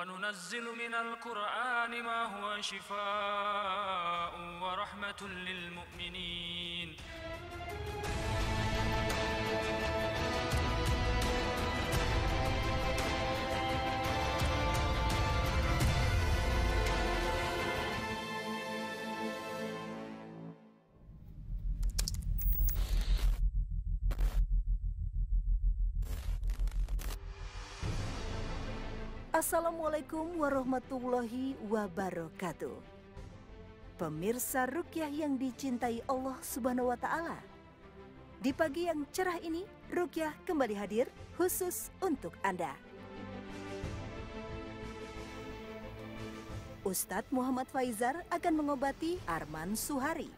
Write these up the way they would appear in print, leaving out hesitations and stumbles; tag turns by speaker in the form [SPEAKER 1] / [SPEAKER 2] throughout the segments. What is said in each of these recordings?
[SPEAKER 1] وننزل من القرآن ما هو شفاء ورحمة للمؤمنين.
[SPEAKER 2] Assalamualaikum warahmatullahi wabarakatuh. Pemirsa Ruqyah yang dicintai Allah Subhanahu wa Ta'ala, di pagi yang cerah ini, Ruqyah kembali hadir khusus untuk Anda. Ustadz Muhammad Faizar akan mengobati Arman Suhari.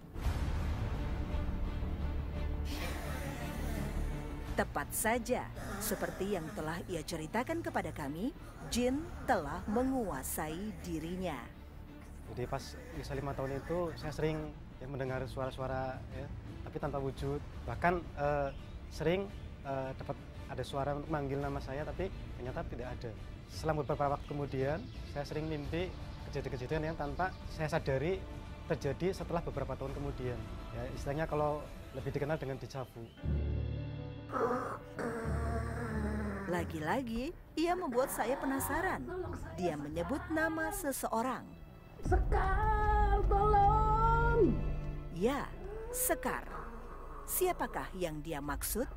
[SPEAKER 2] Tepat saja, seperti yang telah ia ceritakan kepada kami, jin telah menguasai dirinya.
[SPEAKER 3] Jadi pas usia 5 tahun itu saya sering mendengar suara-suara tapi tanpa wujud. Bahkan sering dapat ada suara untuk manggil nama saya tapi ternyata tidak ada. Selang beberapa waktu kemudian saya sering mimpi kejadian-kejadian yang tanpa saya sadari terjadi setelah beberapa tahun kemudian. Ya, istilahnya kalau lebih dikenal dengan deja vu.
[SPEAKER 2] Lagi-lagi, ia membuat saya penasaran. Dia menyebut nama seseorang.
[SPEAKER 4] Sekar, tolong!
[SPEAKER 2] Ya, Sekar. Siapakah yang dia maksud?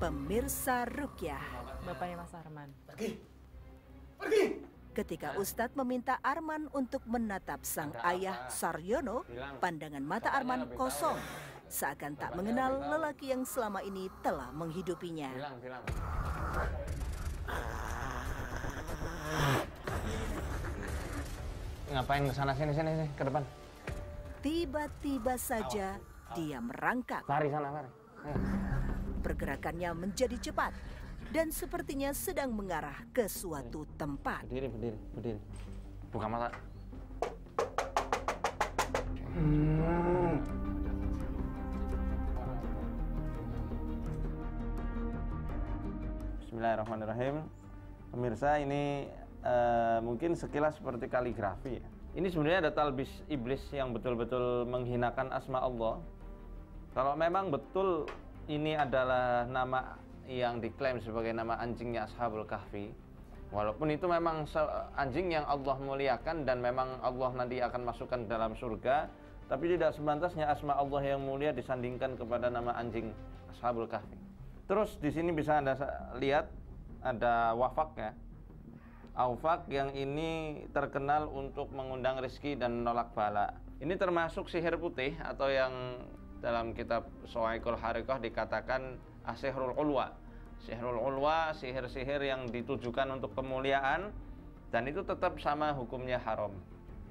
[SPEAKER 2] Pemirsa Ruqyah.
[SPEAKER 5] Bapaknya Mas Arman.
[SPEAKER 4] Pergi!
[SPEAKER 2] Ketika Ustadz meminta Arman untuk menatap sang ayah Saryono, pandangan mata Arman kosong, seakan tak mengenal lelaki yang selama ini telah menghidupinya.
[SPEAKER 6] Ngapain kesana sini ke depan?
[SPEAKER 2] Tiba-tiba saja dia merangkak.
[SPEAKER 6] Lari sana, lari.
[SPEAKER 2] Pergerakannya menjadi cepat dan sepertinya sedang mengarah ke suatu tempat.
[SPEAKER 6] Berdiri. Buka mata. Bismillahirrahmanirrahim. Pemirsa, ini mungkin sekilas seperti kaligrafi ya. Ini sebenarnya ada talbis iblis yang betul-betul menghinakan asma Allah. Kalau memang betul ini adalah nama yang diklaim sebagai nama anjingnya Ashabul Kahfi, walaupun itu memang anjing yang Allah muliakan dan memang Allah nanti akan masukkan ke dalam surga, tapi tidak sepantasnya asma Allah yang mulia disandingkan kepada nama anjing Ashabul Kahfi. Terus di sini bisa Anda lihat ada wafak ya. Aufak yang ini terkenal untuk mengundang rezeki dan menolak bala. Ini termasuk sihir putih atau yang dalam kitab Sawaikul Harikah dikatakan Asihrul Ulwa. Sihrul Ulwa, sihir-sihir yang ditujukan untuk kemuliaan, dan itu tetap sama hukumnya haram.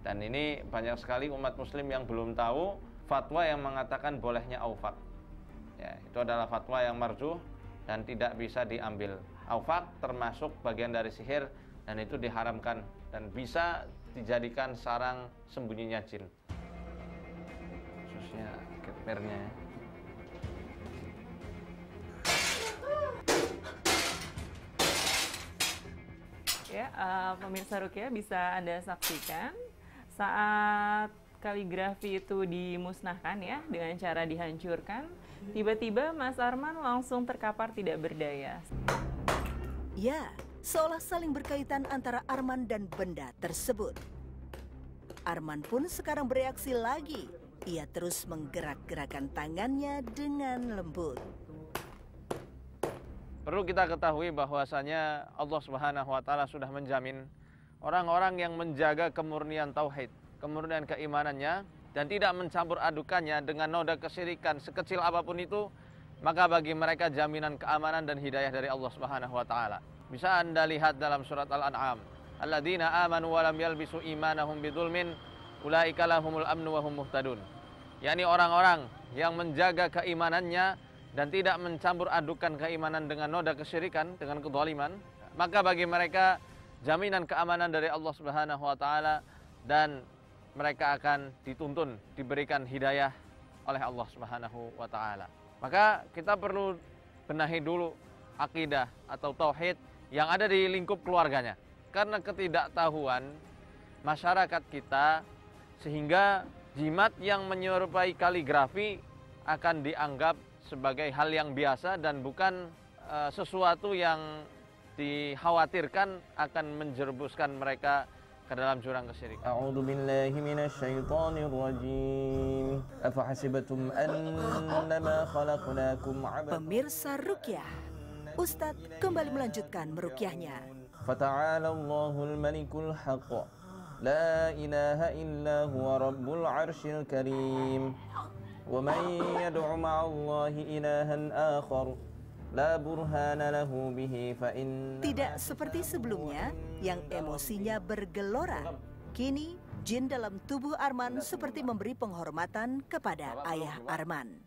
[SPEAKER 6] Dan ini banyak sekali umat muslim yang belum tahu fatwa yang mengatakan bolehnya aufak. Ya, itu adalah fatwa yang marjuh dan tidak bisa diambil. Aufak termasuk bagian dari sihir dan itu diharamkan dan bisa dijadikan sarang sembunyinya jin. Khususnya ketpernya ya.
[SPEAKER 5] Ya, pemirsa Ruqyah bisa Anda saksikan saat kaligrafi itu dimusnahkan ya dengan cara dihancurkan. Tiba-tiba Mas Arman langsung terkapar tidak berdaya.
[SPEAKER 2] Ya, seolah saling berkaitan antara Arman dan benda tersebut. Arman pun sekarang bereaksi lagi. Ia terus menggerak-gerakkan tangannya dengan lembut.
[SPEAKER 6] Perlu kita ketahui bahwasanya Allah Subhanahu wa Ta'ala sudah menjamin orang-orang yang menjaga kemurnian tauhid, kemurnian keimanannya, dan tidak mencampur adukannya dengan noda kesyirikan sekecil apapun itu, maka bagi mereka jaminan keamanan dan hidayah dari Allah Subhanahu wa Ta'ala. Bisa Anda lihat dalam surat Al-An'am, alladzina amanu wa lam yalbisu imanahum bidzulmin ulaika lahumul amnu wa hum muhtadun. yakni orang-orang yang menjaga keimanannya dan tidak mencampur adukan keimanan dengan noda kesyirikan, dengan kezaliman, maka bagi mereka jaminan keamanan dari Allah Subhanahu wa Ta'ala, dan mereka akan dituntun, diberikan hidayah oleh Allah Subhanahu wa Ta'ala. Maka kita perlu benahi dulu akidah atau tauhid yang ada di lingkup keluarganya. Karena ketidaktahuan masyarakat kita, sehingga jimat yang menyerupai kaligrafi akan dianggap sebagai hal yang biasa dan bukan sesuatu yang dikhawatirkan akan menjerumuskan mereka ke dalam jurang kesyirikan.
[SPEAKER 7] A'udzu billahi minasyaitonir rajim. Afahasibatum annama khalaqnakum 'abatan.
[SPEAKER 2] Pemirsa Ruqyah, Ustadz kembali melanjutkan meruqyahnya.
[SPEAKER 7] Fata'alallahul malikul haqq. La ilaha illa huwa rabbul 'arsyil karim. Wa man yad'u ma'allahi ilahan akhar la burhana lahu bihi fa in.
[SPEAKER 2] Tidak seperti sebelumnya yang emosinya bergelora. Kini jin dalam tubuh Arman seperti memberi penghormatan kepada ayah Arman.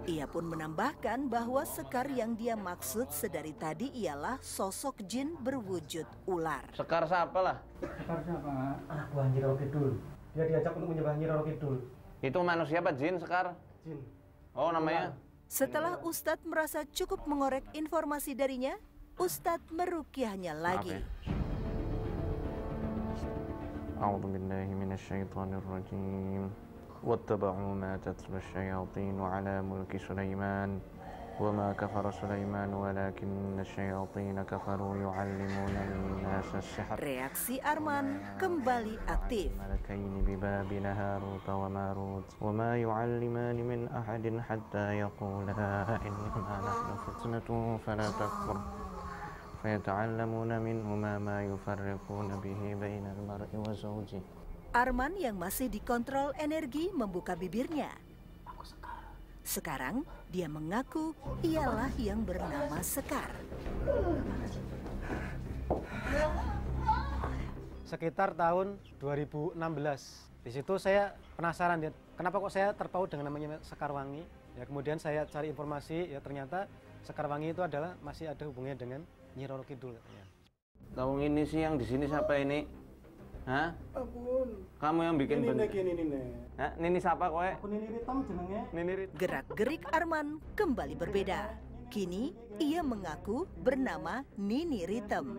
[SPEAKER 2] Ia pun menambahkan bahwa sekar yang dia maksud sedari tadi ialah sosok jin berwujud ular.
[SPEAKER 6] Sekar siapa lah?
[SPEAKER 3] Sekar siapa? Anak buah Nyi Roro Kidul. Dia diajak untuk menyembah Nyi Roro Kidul.
[SPEAKER 6] Itu manusia apa jin, Sekar?
[SPEAKER 3] Jin.
[SPEAKER 6] Oh, namanya?
[SPEAKER 2] Setelah Ustadz merasa cukup mengorek informasi darinya, Ustadz meruqyahnya lagi.
[SPEAKER 7] A'udzu billahi minasyaitonir rajim. واتبعوا ما تتلو الشياطين على ملك سليمان وما كفر سليمان ولكن الشياطين كفروا يعلمون الناس السحر.
[SPEAKER 2] Reaksi Arman kembali aktif.
[SPEAKER 7] ملكين بباب هاروت وماروت وما يعلمان من أحد حتى يقولا إنما نحن فتنة فلا تكفر فيتعلمون منهما ما يفرقون به بين المرء وزوجه.
[SPEAKER 2] Arman yang masih dikontrol energi membuka bibirnya. Sekarang dia mengaku ialah yang bernama Sekar.
[SPEAKER 3] Sekitar tahun 2016. Di situ saya penasaran, kenapa kok saya terpaut dengan namanya Sekar Wangi. Ya, kemudian saya cari informasi, ya ternyata Sekar Wangi itu adalah masih ada hubungannya dengan Nyi Roro Kidul. Ya.
[SPEAKER 6] Tahu ini sih yang di sini siapa ini? Hah?
[SPEAKER 3] Ampun.
[SPEAKER 6] Kamu yang bikin
[SPEAKER 3] Nini Nini.
[SPEAKER 6] Hah? Nini siapa kowe?
[SPEAKER 3] Aku Nini Ritem jenenge.
[SPEAKER 6] Nini Rit.
[SPEAKER 2] Gerak-gerik Arman kembali berbeda. Kini ia mengaku bernama Nini Ritem.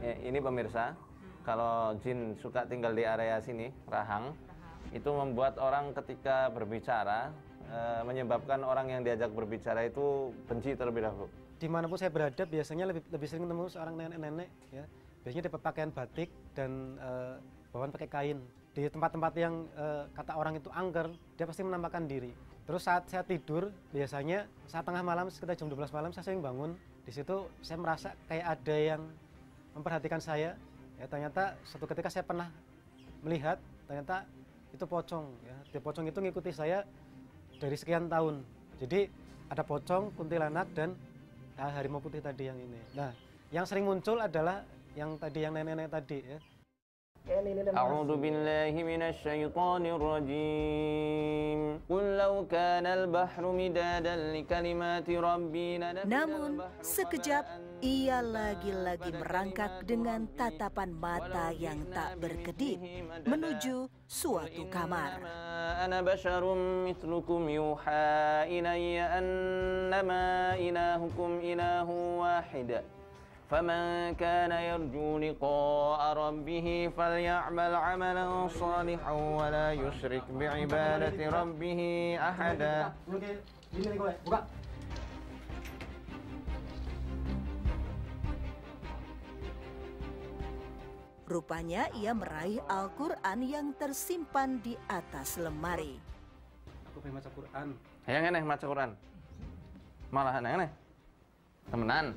[SPEAKER 6] Ya, ini pemirsa, kalau jin suka tinggal di area sini, rahang, itu membuat orang ketika berbicara, menyebabkan orang yang diajak berbicara itu benci terlebih dahulu.
[SPEAKER 3] Dimanapun saya berada, biasanya lebih sering ketemu seorang nenek-nenek, ya. Biasanya dia pakaian batik dan bawaan pakai kain. Di tempat-tempat yang kata orang itu angker, dia pasti menampakkan diri. Terus saat saya tidur, biasanya saat tengah malam, sekitar jam 12 malam, saya sering bangun. Di situ saya merasa kayak ada yang memperhatikan saya. Ya, ternyata suatu ketika saya pernah melihat, ternyata itu pocong. Ya. Di pocong itu ngikuti saya dari sekian tahun. Jadi ada pocong, kuntilanak, dan harimau putih tadi yang ini. Nah, yang sering muncul adalah yang tadi, yang nenek-nenek tadi, ya.
[SPEAKER 7] A'udzu billahi minasyaitonir rajim. Qul law kana al-bahru midadan li kalimati rabbi.
[SPEAKER 2] Namun sekejap ia lagi-lagi merangkak dengan tatapan mata yang tak berkedip menuju suatu kamar.
[SPEAKER 7] Ana basyarum mithlukum yuha ilayya annama ilahukum ilahu wahid. فمن كان يرجو لقاء ربه فليعمل عملا صالحا ولا يشرك بعبادة ربه أحدا.
[SPEAKER 2] Rupanya ia meraih Al-Quran yang tersimpan di atas lemari.
[SPEAKER 3] Aku pengen baca Quran.
[SPEAKER 6] Yang aneh maca Quran. Malah aneh. Temenan.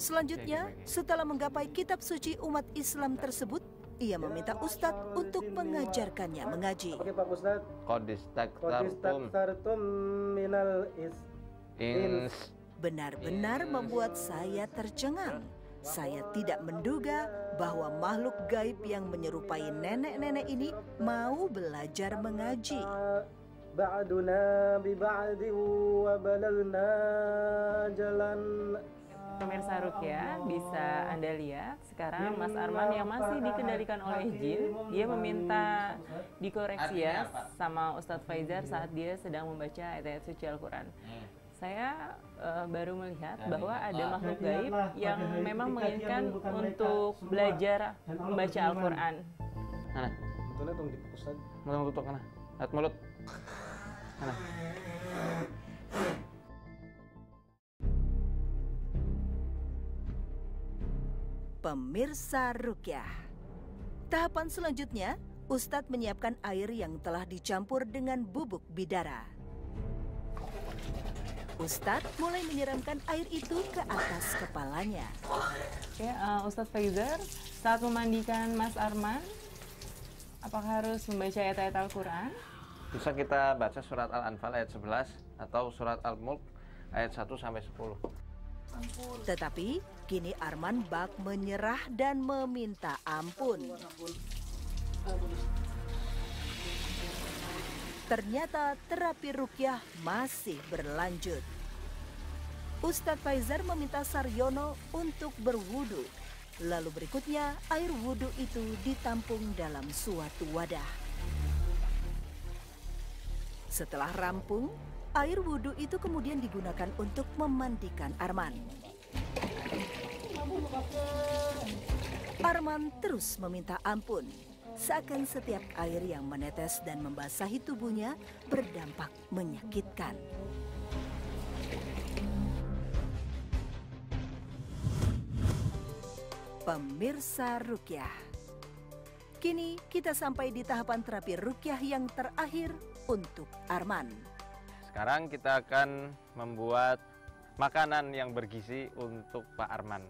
[SPEAKER 2] Selanjutnya, setelah menggapai kitab suci umat Islam tersebut, ia meminta Ustadz untuk mengajarkannya mengaji.
[SPEAKER 3] Oke Pak Ustadz.
[SPEAKER 6] Qadis taktartum
[SPEAKER 3] minal
[SPEAKER 6] ins.
[SPEAKER 2] Benar-benar membuat saya tercengang. Saya tidak menduga bahwa makhluk gaib yang menyerupai nenek-nenek ini mau belajar mengaji.
[SPEAKER 4] بعدنا ببعد وبلغنا jalan.
[SPEAKER 5] Pemirsa Rukyah, bisa Anda lihat sekarang Mas Arman yang masih dikendalikan oleh jin, dia meminta dikoreksi ya sama Ustadz Faizar saat dia sedang membaca ayat-ayat suci Al-Quran. Saya baru melihat bahwa ada makhluk gaib yang memang menginginkan untuk belajar membaca Al-Quran.
[SPEAKER 6] Mana?
[SPEAKER 3] Betulnya dong di pusat.
[SPEAKER 6] Mulut tutup mana? Lihat mulut. Mana?
[SPEAKER 2] Pemirsa Rukyah. Tahapan selanjutnya, Ustadz menyiapkan air yang telah dicampur dengan bubuk bidara. Ustadz mulai menyiramkan air itu ke atas kepalanya.
[SPEAKER 5] Ya, Ustadz Faizar, saat memandikan Mas Arman, apakah harus membaca ayat-ayat Al-Quran?
[SPEAKER 6] Bisa kita baca surat Al-Anfal ayat 11 atau surat Al-Mulk ayat 1 sampai 10.
[SPEAKER 2] Tetapi kini Arman bak menyerah dan meminta ampun. Ternyata terapi rukyah masih berlanjut. Ustadz Faizar meminta Saryono untuk berwudu. Lalu berikutnya air wudu itu ditampung dalam suatu wadah. Setelah rampung, air wudu itu kemudian digunakan untuk memandikan Arman. Arman terus meminta ampun, seakan setiap air yang menetes dan membasahi tubuhnya berdampak menyakitkan. Pemirsa Rukyah, kini kita sampai di tahapan terapi rukyah yang terakhir untuk Arman.
[SPEAKER 6] Sekarang kita akan membuat makanan yang bergizi untuk Pak Arman.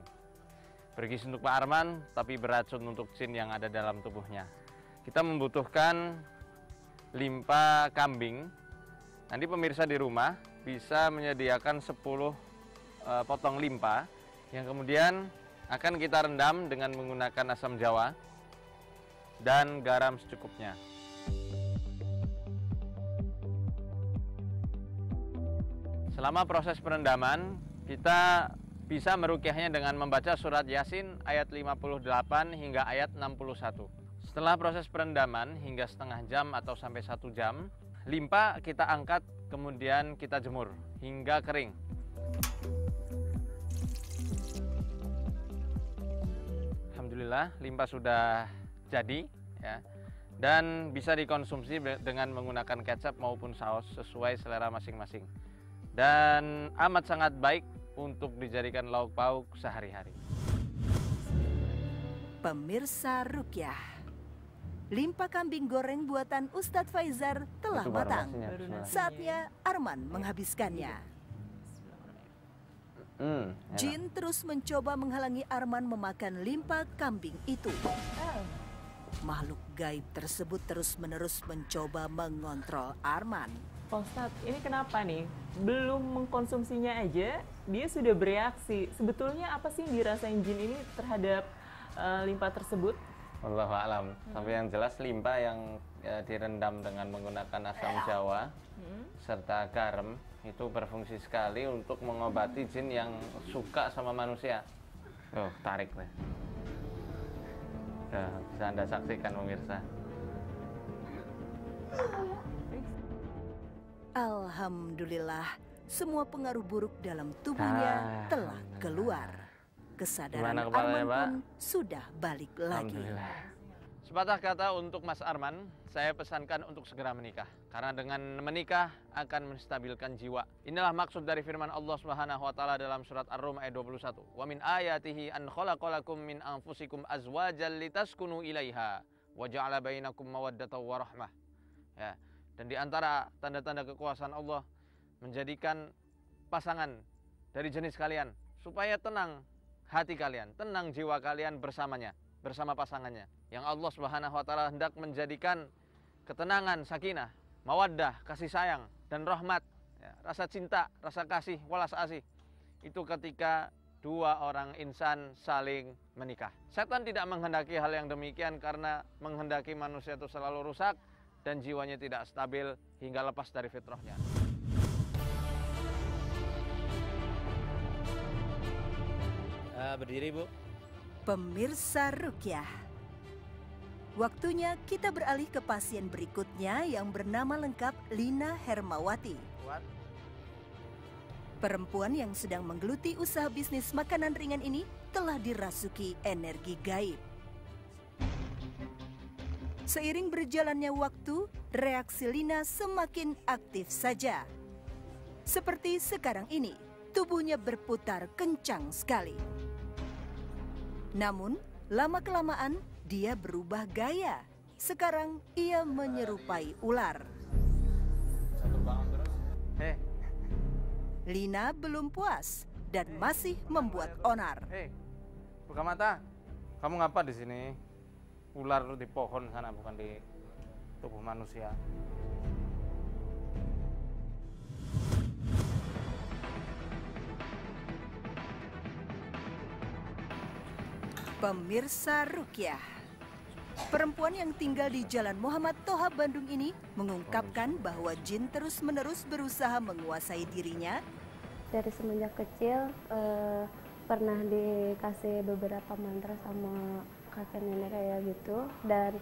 [SPEAKER 6] Bergizi untuk Pak Arman, tapi beracun untuk jin yang ada dalam tubuhnya. Kita membutuhkan limpa kambing. Nanti pemirsa di rumah bisa menyediakan 10 potong limpa yang kemudian akan kita rendam dengan menggunakan asam jawa dan garam secukupnya. Selama proses perendaman, kita bisa merukyahnya dengan membaca surat Yasin ayat 58 hingga ayat 61. Setelah proses perendaman hingga setengah jam atau sampai 1 jam, limpa kita angkat kemudian kita jemur hingga kering. Alhamdulillah, limpa sudah jadi ya. Dan bisa dikonsumsi dengan menggunakan kecap maupun saus sesuai selera masing-masing. Dan amat sangat baik untuk dijadikan lauk pauk sehari-hari.
[SPEAKER 2] Pemirsa Rukyah, limpa kambing goreng buatan Ustadz Faizar telah matang. Saatnya Arman menghabiskannya. Jin terus mencoba menghalangi Arman memakan limpa kambing itu. Makhluk gaib tersebut terus-menerus mencoba mengontrol Arman.
[SPEAKER 5] Pak Ustadz, ini kenapa nih? Belum mengkonsumsinya aja, dia sudah bereaksi. Sebetulnya apa sih yang dirasain jin ini terhadap limpa tersebut?
[SPEAKER 6] Wallahu a'lam. Tapi yang jelas limpa yang direndam dengan menggunakan asam jawa serta garam itu berfungsi sekali untuk mengobati jin yang suka sama manusia. Oh, tarik deh. Nah, bisa Anda saksikan pemirsa.
[SPEAKER 2] Alhamdulillah, semua pengaruh buruk dalam tubuhnya telah keluar. Kesadaran Arman pun sudah balik lagi.
[SPEAKER 6] Sepatah kata untuk Mas Arman, saya pesankan untuk segera menikah. Karena dengan menikah akan menstabilkan jiwa. Inilah maksud dari firman Allah Subhanahu wa taala dalam surat Ar-Rum ayat 21. Wa min ayatihi an khalaqalakum min anfusikum azwajan litaskunu ilaiha wa ja'ala bainakum mawaddatan wa rahmah. Ya. Dan di antara tanda-tanda kekuasaan Allah menjadikan pasangan dari jenis kalian supaya tenang hati kalian, tenang jiwa kalian bersamanya, bersama pasangannya. Yang Allah Subhanahu wa taala hendak menjadikan ketenangan, sakinah, mawaddah, kasih sayang dan rahmat, ya, rasa cinta, rasa kasih, walas asih. Itu ketika dua orang insan saling menikah. Setan tidak menghendaki hal yang demikian karena menghendaki manusia itu selalu rusak dan jiwanya tidak stabil hingga lepas dari fitrahnya.
[SPEAKER 8] Berdiri, Bu.
[SPEAKER 2] Pemirsa Rukyah, waktunya kita beralih ke pasien berikutnya yang bernama lengkap Lina Hermawati. Perempuan yang sedang menggeluti usaha bisnis makanan ringan ini telah dirasuki energi gaib. Seiring berjalannya waktu, reaksi Lina semakin aktif saja. Seperti sekarang ini, tubuhnya berputar kencang sekali. Namun, lama-kelamaan dia berubah gaya. Sekarang ia menyerupai ular. Lina belum puas dan masih membuat onar.
[SPEAKER 6] Buka mata. Kamu ngapa di sini? Ular di pohon sana, bukan di tubuh manusia.
[SPEAKER 2] Pemirsa Rukyah, perempuan yang tinggal di Jalan Muhammad Toha Bandung ini mengungkapkan bahwa jin terus-menerus berusaha menguasai dirinya.
[SPEAKER 9] Dari semenjak kecil pernah dikasih beberapa mantra sama kakek nenek kayak gitu, dan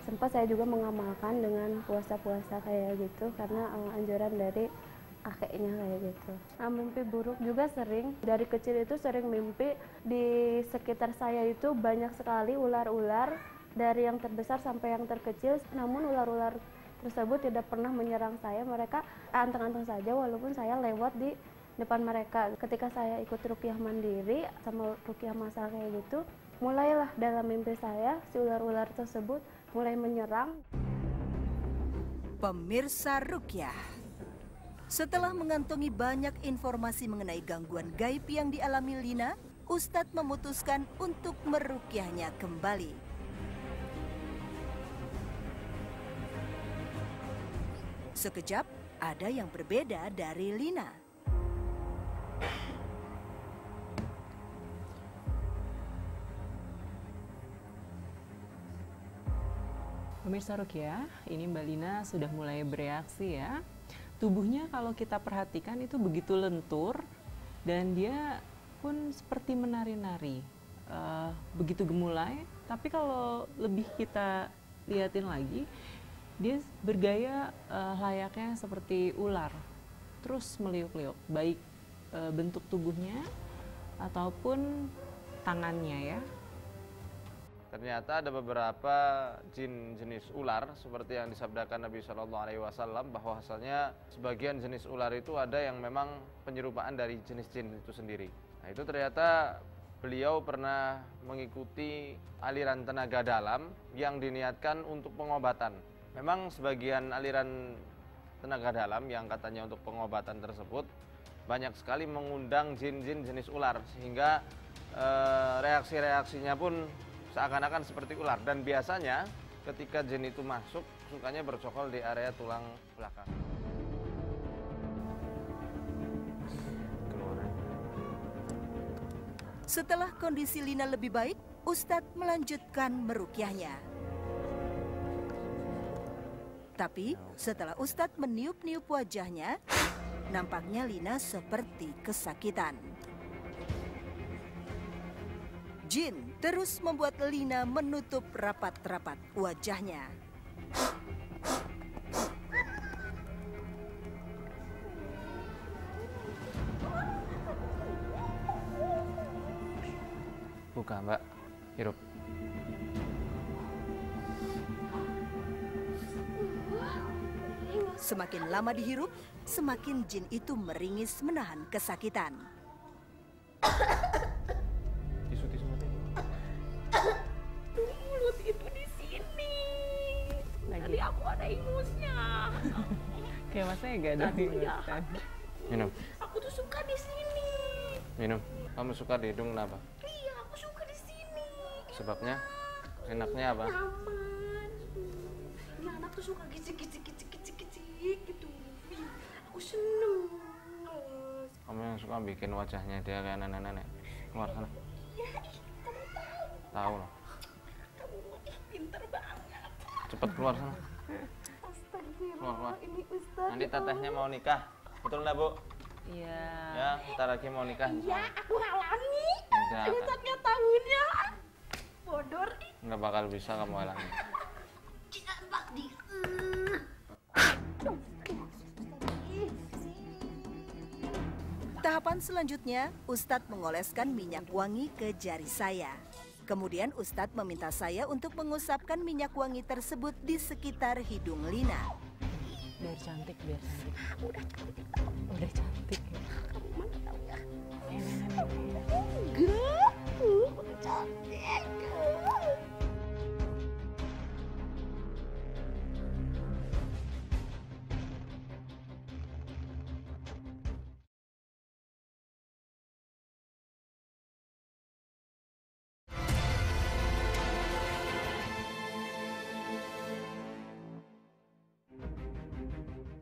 [SPEAKER 9] sempat saya juga mengamalkan dengan puasa-puasa kayak gitu karena anjuran dari kakeknya kayak gitu. Nah, mimpi buruk juga sering. Dari kecil itu sering mimpi di sekitar saya itu banyak sekali ular-ular, dari yang terbesar sampai yang terkecil. Namun ular-ular tersebut tidak pernah menyerang saya. Mereka anteng-anteng saja walaupun saya lewat di depan mereka. Ketika saya ikut rukyah mandiri sama rukyah masal kayak gitu, mulailah dalam mimpi saya si ular-ular tersebut mulai menyerang.
[SPEAKER 2] Pemirsa Rukyah, setelah mengantongi banyak informasi mengenai gangguan gaib yang dialami Lina, Ustadz memutuskan untuk merukyahnya kembali. Sekejap, ada yang berbeda dari Lina.
[SPEAKER 5] Pemirsa Rukyah, ini Mbak Lina sudah mulai bereaksi ya. Tubuhnya kalau kita perhatikan itu begitu lentur dan dia pun seperti menari-nari, begitu gemulai. Tapi kalau lebih kita lihatin lagi, dia bergaya layaknya seperti ular, terus meliuk-liuk, baik bentuk tubuhnya ataupun tangannya ya.
[SPEAKER 6] Ternyata ada beberapa jin jenis ular seperti yang disabdakan Nabi SAW, bahwa asalnya sebagian jenis ular itu ada yang memang penyerupaan dari jenis jin itu sendiri. Nah, itu ternyata beliau pernah mengikuti aliran tenaga dalam yang diniatkan untuk pengobatan. Memang sebagian aliran tenaga dalam yang katanya untuk pengobatan tersebut banyak sekali mengundang jin-jin jenis ular, sehingga reaksi-reaksinya pun seakan-akan seperti ular, dan biasanya ketika jin itu masuk sukanya bercokol di area tulang belakang.
[SPEAKER 2] Setelah kondisi Lina lebih baik, Ustadz melanjutkan merukyahnya. Tapi setelah Ustadz meniup-niup wajahnya, nampaknya Lina seperti kesakitan. Jin terus membuat Lina menutup rapat-rapat wajahnya.
[SPEAKER 6] Buka, Mbak. Hirup.
[SPEAKER 2] Semakin lama dihirup, semakin jin itu meringis menahan kesakitan.
[SPEAKER 10] Mulut itu di sini. Tadi aku ada ingusnya.
[SPEAKER 5] Kayak masanya gak ada inguskan.
[SPEAKER 6] Minum.
[SPEAKER 10] Aku tuh suka di sini.
[SPEAKER 6] Minum. Kamu suka di hidung kenapa?
[SPEAKER 10] Iya, aku suka di sini.
[SPEAKER 6] Sebabnya? Enaknya apa?
[SPEAKER 10] Nyaman. Ini anak tuh suka gicik gitu. Aku seneng.
[SPEAKER 6] Kamu yang suka bikin wajahnya dia kayak nenek-nenek. Keluar sana.
[SPEAKER 10] Iya, kamu tahu.
[SPEAKER 6] Tahu loh.
[SPEAKER 10] Kamu pinter banget.
[SPEAKER 6] Cepat keluar sana. Keluar.
[SPEAKER 9] Ini Ustadz.
[SPEAKER 6] Nanti tetehnya mau nikah. Betul nggak, Bu?
[SPEAKER 5] Iya.
[SPEAKER 6] Ya, bentar lagi mau nikah.
[SPEAKER 10] Ya, aku halangi.
[SPEAKER 6] Enggak.
[SPEAKER 10] Ustadznya tahunnya. Bodor.
[SPEAKER 6] Nggak bakal bisa kamu halangi.
[SPEAKER 10] Kita embak di.
[SPEAKER 2] Tahapan selanjutnya, Ustadz mengoleskan minyak wangi ke jari saya. Kemudian Ustadz meminta saya untuk mengusapkan minyak wangi tersebut di sekitar hidung Lina.
[SPEAKER 5] Biar cantik, biar cantik. Udah cantik ya.
[SPEAKER 10] Enggak. Cantik.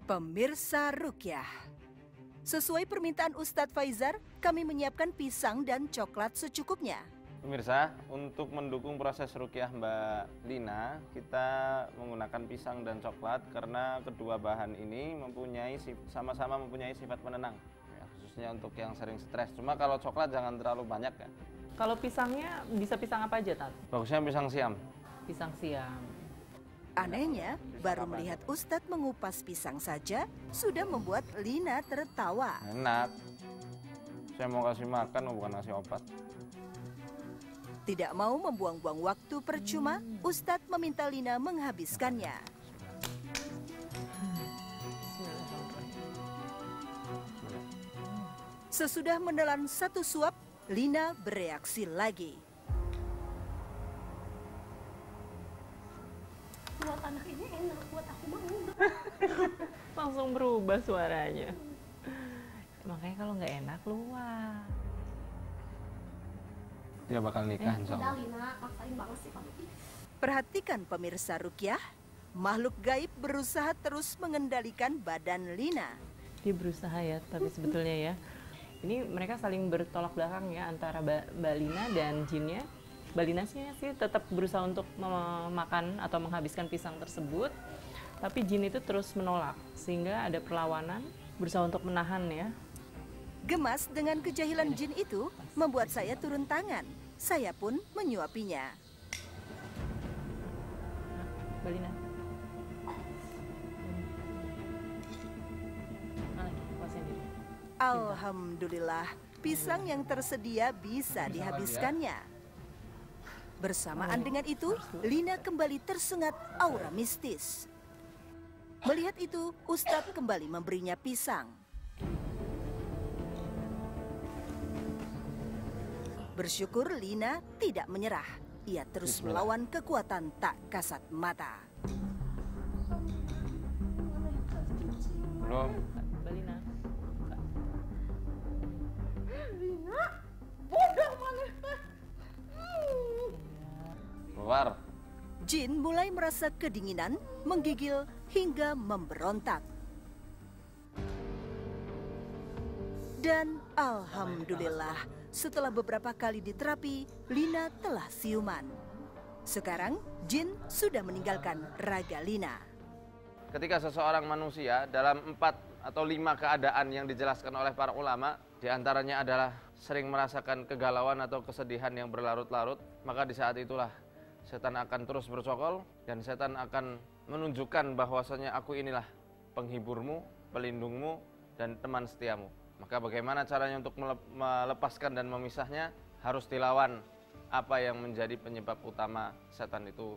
[SPEAKER 2] Pemirsa Rukyah, sesuai permintaan Ustadz Faizar, kami menyiapkan pisang dan coklat secukupnya.
[SPEAKER 6] Pemirsa, untuk mendukung proses rukyah Mbak Lina, kita menggunakan pisang dan coklat karena kedua bahan ini sama-sama mempunyai sifat penenang, ya, khususnya untuk yang sering stres. Cuma kalau coklat jangan terlalu banyak ya.
[SPEAKER 5] Kalau pisangnya bisa pisang apa aja, Tat?
[SPEAKER 6] Bagusnya pisang siam.
[SPEAKER 5] Pisang siam.
[SPEAKER 2] Anehnya, baru melihat Ustadz mengupas pisang saja, sudah membuat Lina tertawa.
[SPEAKER 6] Enak. Saya mau kasih makan, bukan kasih obat.
[SPEAKER 2] Tidak mau membuang-buang waktu percuma, Ustadz meminta Lina menghabiskannya. Sesudah menelan satu suap, Lina bereaksi lagi.
[SPEAKER 10] Buat anak ini enak, buat aku mah enggak.
[SPEAKER 5] Langsung berubah suaranya. Makanya kalau nggak enak, luar.
[SPEAKER 6] Dia bakal nikah insya
[SPEAKER 10] Udah
[SPEAKER 6] Allah.
[SPEAKER 10] Lina, maksain banget sih kamu.
[SPEAKER 2] Perhatikan pemirsa Rukyah, makhluk gaib berusaha terus mengendalikan badan Lina.
[SPEAKER 5] Dia berusaha ya, tapi sebetulnya ya, ini mereka saling bertolak belakang ya antara Mbak Lina dan jinnya. Mbak Lina sih tetap berusaha untuk memakan atau menghabiskan pisang tersebut, tapi jin itu terus menolak, sehingga ada perlawanan, berusaha untuk menahan ya.
[SPEAKER 2] Gemas dengan kejahilan jin itu, membuat saya turun tangan. Saya pun menyuapinya.
[SPEAKER 5] Mbak Lina.
[SPEAKER 2] Alhamdulillah, pisang yang tersedia bisa dihabiskannya. Bersamaan dengan itu, Lina kembali tersengat aura mistis. Melihat itu, Ustadz kembali memberinya pisang. Bersyukur Lina tidak menyerah. Ia terus melawan kekuatan tak kasat mata.
[SPEAKER 6] Belum.
[SPEAKER 5] Mbak Lina.
[SPEAKER 10] Lina, bodoh malah.
[SPEAKER 6] Keluar.
[SPEAKER 2] Jin mulai merasa kedinginan, menggigil, hingga memberontak. Dan alhamdulillah, setelah beberapa kali diterapi, Lina telah siuman. Sekarang, Jin sudah meninggalkan raga Lina.
[SPEAKER 6] Ketika seseorang manusia dalam 4 atau 5 keadaan yang dijelaskan oleh para ulama, diantaranya adalah sering merasakan kegalauan atau kesedihan yang berlarut-larut, maka di saat itulah setan akan terus bercokol dan setan akan menunjukkan bahwasanya aku inilah penghiburmu, pelindungmu, dan teman setiamu. Maka bagaimana caranya untuk melepaskan dan memisahnya? Harus dilawan apa yang menjadi penyebab utama setan itu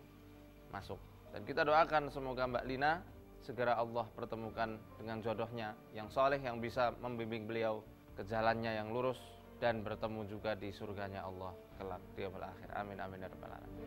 [SPEAKER 6] masuk. Dan kita doakan semoga Mbak Lina segera Allah pertemukan dengan jodohnya yang soleh, yang bisa membimbing beliau ke jalannya yang lurus dan bertemu juga di surganya Allah kelak di yaumil akhir. Amin amin ya rabbal alamin.